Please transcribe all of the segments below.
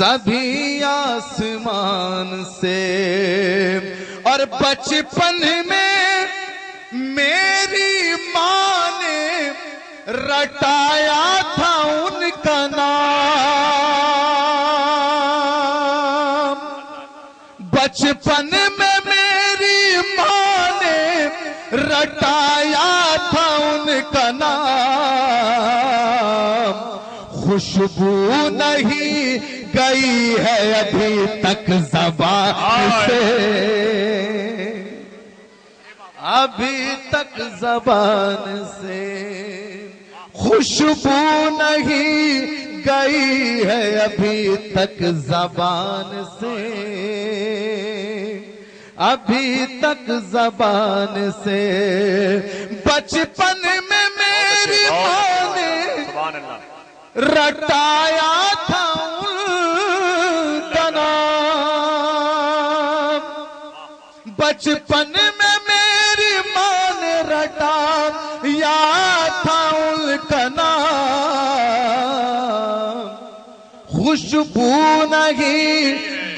سبھی آسمان سے، اور بچپن میں میری ماں نے رٹایا تھا ان کا نام، بچپن میں میری ماں نے رٹایا تھا ان کا نام، خوشبو نہیں گئی ہے ابھی تک زبان سے، ابھی تک زبان سے خوشبو نہیں گئی ہے ابھی تک زبان سے، ابھی تک زبان سے، بچپن میں میری ماں نے رٹایا تھا ان کا نام، بچپن میں میری ماں نے رٹایا تھا ان کا نام، خوشبو نہیں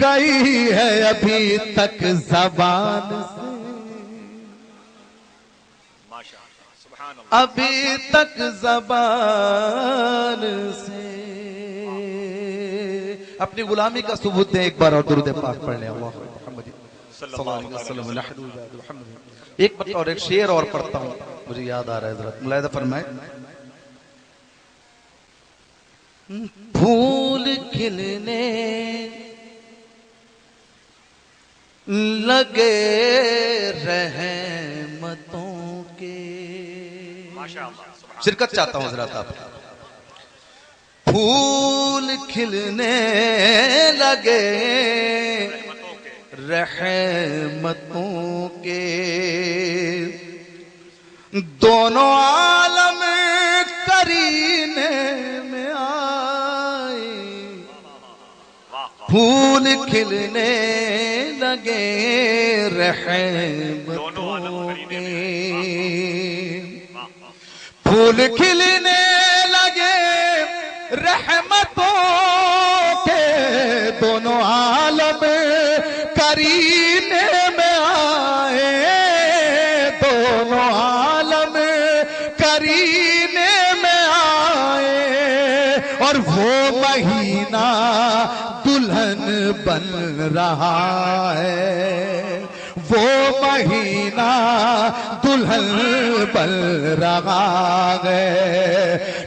گئی ہے ابھی تک زبان سے، ابھی تک زبان سے۔ اپنی غلامی کا ثبوت دیں، ایک بار اور درود پاک پڑھ لیں، اللہ محمد صلی اللہ علیہ وسلم۔ ایک بات اور ایک شعر اور پڑھتا ہوں، مجھے یاد آ رہا ہے، حضرت ملاحظہ فرمائیں۔ پھول کھلنے لگے رحمتوں کے، شرکت چاہتا ہوں حضرات آپ کی، پھول کھلنے لگے رحمتوں کے، دونوں عالم قرینے میں آئے، پھول کھلنے لگے رحمتوں کے، پھول کھلنے لگے رحمتوں کے، دونوں عالم قرینے میں آئے، دونوں عالم قرینے میں آئے، اور وہ مہینہ دلہن بن رہا ہے، وہ مہینہ دلہن بن رہا ہے،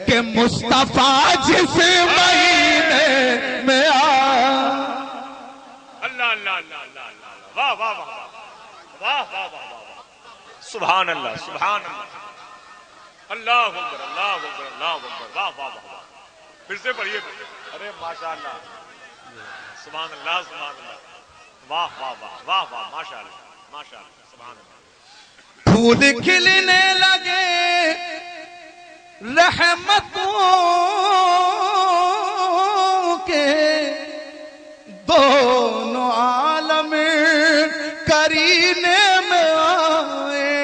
کہ مصطفیٰ جس مہینے میں اللہ اللہ اللہ اللہ واہ واہ واہ واہ واہ واہ سبحان اللہ سبحان اللہ، اللہ اکبر اللہ اکبر اللہ اکبر، واہ واہ واہ، پھر سے پڑھیے، ارے ماشاء اللہ، سبحان اللہ سبحان اللہ، واہ واہ واہ واہ واہ، ماشاء اللہ ماشاء اللہ، سبحان اللہ۔ پھول کھلنے لگے رحمتوں کے، دونوں عالم قرینے میں آئے،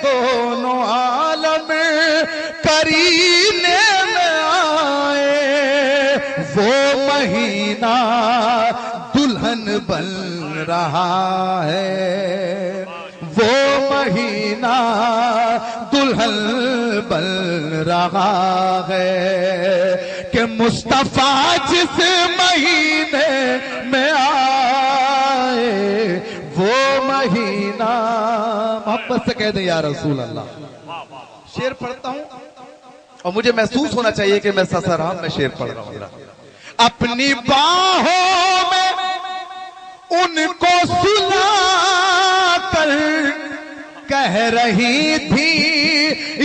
دونوں عالم قرینے میں آئے، وہ مہینہ دلہن بن رہا ہے، وہ مہینہ دلہن بن رہا ہے، کہ مصطفیٰ جس مہینے میں آئے، وہ مہینہ، محبت سے کہہ دیں یا رسول اللہ۔ شعر پڑھتا ہوں اور مجھے محسوس ہونا چاہیے کہ میں سسرام میں شعر پڑھ رہا ہوں۔ اپنی باہوں میں ان کو سلا کر کہہ رہی تھی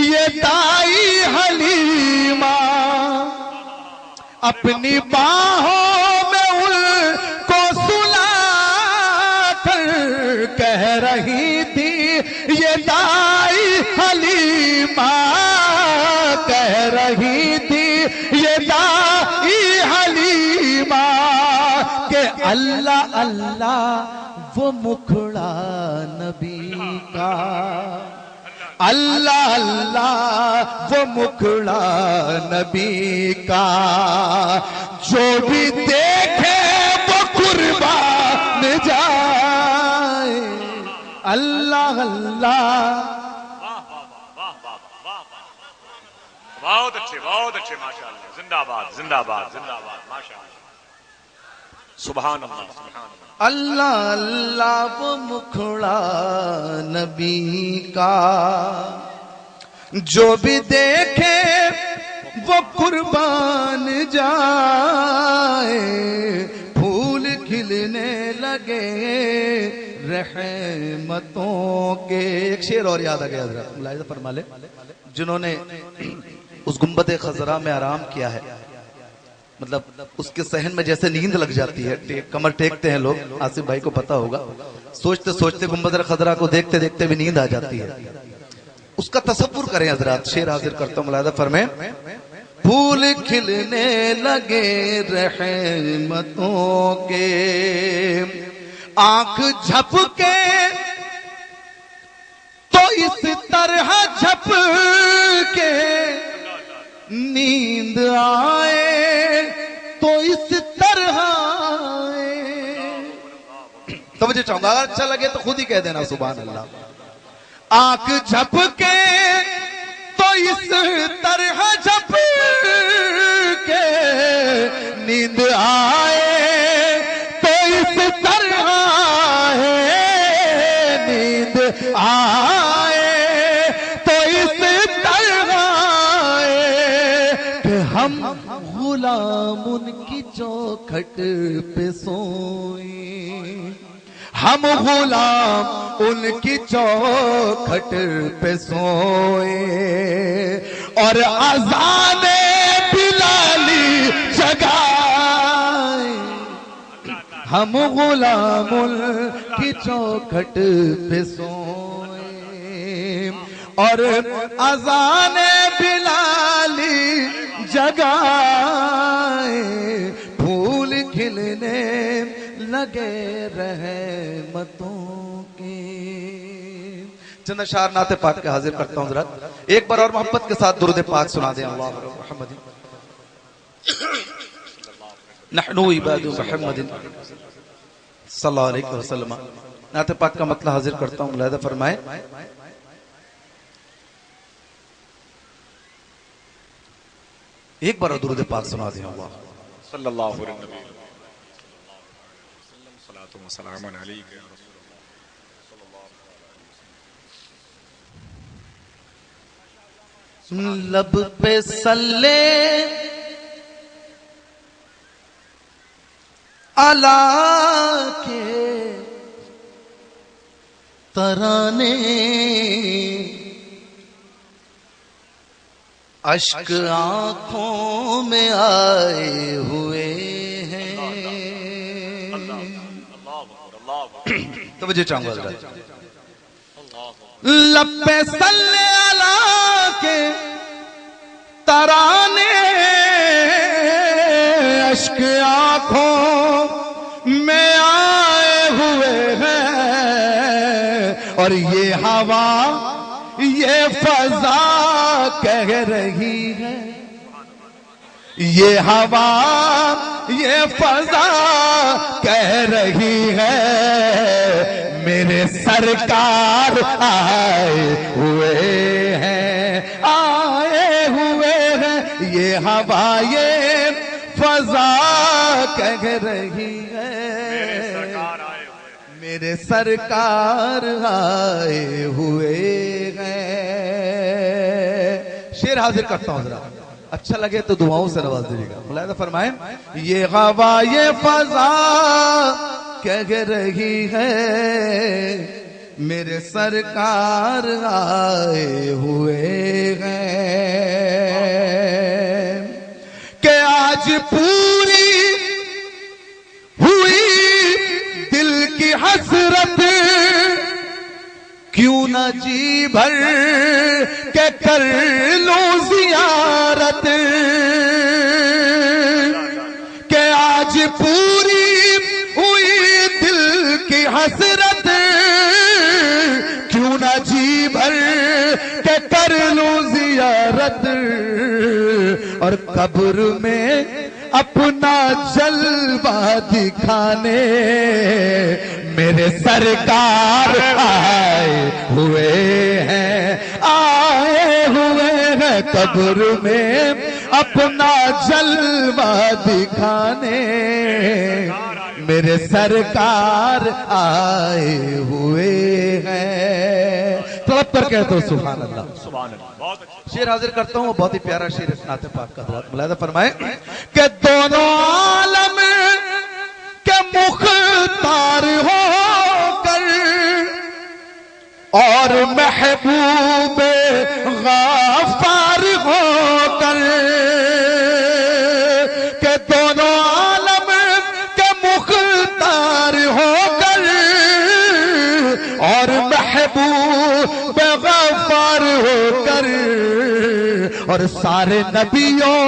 یہ دائی حلیمہ، اپنی باہوں میں ان کو سلا کر کہہ رہی تھی یہ دائی حلیمہ، کہہ رہی تھی یہ دائی حلیمہ، کہ اللہ اللہ وہ مکھڑا نبی کا، اللہ اللہ وہ مکھڑا نبی کا، جو بھی دیکھے وہ قربان جائے، اللہ اللہ۔ بہت اچھے ماشاء اللہ، زندہ باد زندہ باد زندہ باد، ماشاء اللہ، سبحان اللہ سبحان اللہ۔ اللہ اللہ وہ مکھڑا نبی کا، جو بھی دیکھے وہ قربان جائے، پھول کھلنے لگے رحمتوں کے۔ ایک شعر اور یاد آ گیا حضرت، ملاحظہ فرما لے، جنہوں نے اس گنبد خضرا میں آرام کیا ہے، مطلب اس کے صحن میں جیسے نیند لگ جاتی ہے، کمر ٹیکتے ہیں لوگ، آصف بھائی کو پتا ہوگا، سوچتے سوچتے گنبد خضرا کو دیکھتے دیکھتے بھی نیند آ جاتی ہے۔ اس کا تصور کریں حضرات، شعر حاضر کرتا ہوں، ملاحظہ فرمائیں۔ پھول کھلنے لگے رحمتوں کے، آنکھ جھپ کے تو اس طرح جھپ کے نیند آئے، تو اس طرح آئے۔ توجہ چاہوں گا، اگر اچھا لگے تو خود ہی کہہ دینا سبحان اللہ۔ آنکھ جھپ کے تو اس طرح جھپ کے نیند آئے، تو اس طرح ہے نیند آئے، تو اس طرح ہے کہ ہم غلام ان کی چوکھٹ پہ سوئیں، ہم غلام ان کی چوکھٹ پہ سوئے، اور اذان بلالی جگائے، ہم غلام ان کی چوکھٹ پہ سوئے، اور اذان بلالی جگائے، پھول کھلنے لگے رحمتوں کے۔ چند اشعار نعت پاک کے حاضر کرتا ہوں حضرات، ایک بار اور محبت کے ساتھ درود پاک سنا دیں۔ اللہ محمد نحن عباد محمد صلی اللہ علیہ وسلم۔ نعت پاک کا مطلب حاضر کرتا ہوں، ملاحظہ فرمائیں۔ ایک بار اور درود پاک سنا دیں۔ اللہ صلی اللہ علیہ وسلم، صلاۃ و سلام علیک یا رسول اللہ۔ لب پہ صلی علی کے ترانے، اشک آنکھوں میں آئے ہوئے ہیں۔ توجہ چاہوں گا، لب پہ صلی علی کے ترانے، اشک آنکھوں میں آئے ہوئے ہیں، اور یہ ہوا یہ فضا کہہ رہی ہے، یہ ہوا یہ فضا کہہ رہی ہے، میرے سرکار آئے ہوئے ہیں، آئے ہوئے ہیں، یہ ہوا یہ فضا کہہ رہی ہے، میرے سرکار آئے ہوئے ہیں۔ شعر حاضر کرتا ہوں ذرا، اچھا لگے تو دعاؤں سے نواز دیجیے گا۔ ملاحظہ فرمائیں۔ یہ ہوا یہ فضا کہہ رہی ہے، میرے سرکار آئے ہوئے ہیں، کہ آج پوری ہوئی دل کی حسرت، کیوں نہ جی بھر کے کر لوں زیارت، کہ آج پوری ہوئی دل کی حسرت، کیوں نہ جی بھر کر لوں زیارت اور قبر میں اپنا جلوہ دکھانے میرے سرکار آئے ہوئے ہیں قبر میں اپنا جلوہ دکھانے میرے سرکار آئے ہوئے ہیں. طلب کر کہتا ہوں سبحان اللہ. سبحان اللہ. بہت اچھا شعر حاضر کرتا ہوں, وہ بہت ہی پیارا شعر ہے نعت پاک کا. حضرات ملاحظہ فرمائے کہ دونوں عالم کے مختار ہو کر اور محبوب غفار ہو کر, کہ دونوں عالم کے مختار ہو کر اور محبوب غفار ہو کر اور سارے نبیوں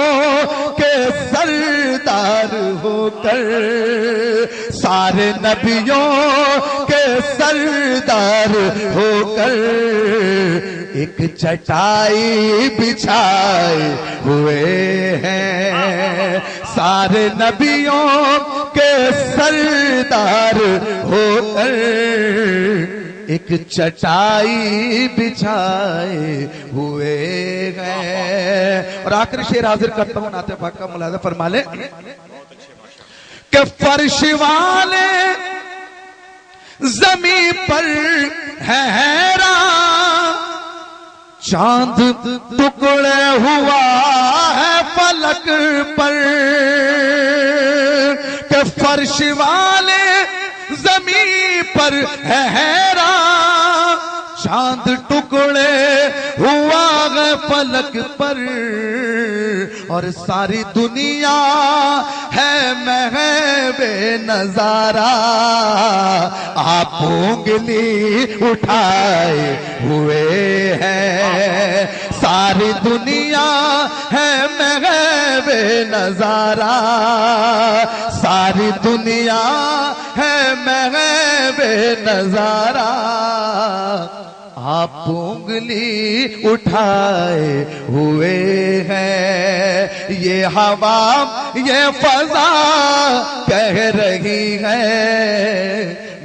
کے سردار ہو کر, سارے نبیوں کے سردار ہو کر ایک چٹائی بچھائے ہوئے ہیں, سارے نبیوں کے سردار ہو کر ایک چٹائی بچھائے ہوئے ہیں. اور آخری شعر حاضر کرتا ہوں نعت پاک کا, ملاحظہ فرما لیں کہ فرش والے زمین پر ہے حیران, چاند ٹکڑے ہوا ہے فلک پر, کہ فرش والے زمین پر ہے حیران, چاند ٹکڑے ہوا ہے فلک پر اور ساری دنیا ہے محب نظارہ, آپ انگلی اٹھائے ہوئے ہیں, ساری دنیا ہے محب نظارہ, ساری دنیا ہے محب نظارہ, آپ انگلی اٹھائے ہوئے ہیں. یہ ہوا یہ فضا کہہ رہی ہے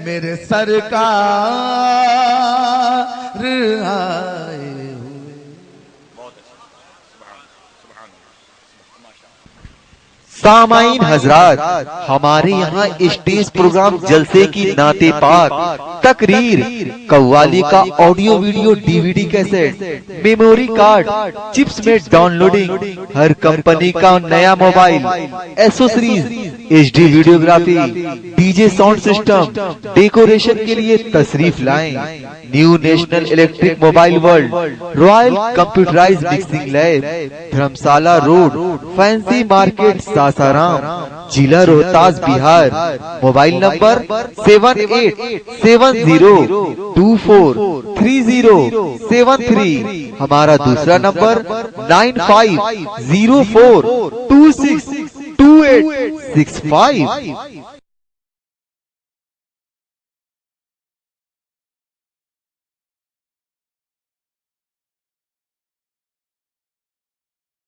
میرے سرکار آئے ہوئے. سامعین حضرات, ہمارے یہاں اسٹیج پروگرام جلسے کی نعت پاک, تقریر, قوالی کا audio video D V D cassette, memory card, chips میں ڈاؤن لوڈنگ, ہر کمپنی کا نیا mobile, accessories, H D videography, D J sound system, decoration کے لیے تشریف لائیں. New national electric mobile world, royal computerised mixing lab, Dharamshala road, fancy market, Sasaram, ضلع روہتاس, بہار. Mobile number 7870243073. ہمارا دوسرا نمبر 9504262865.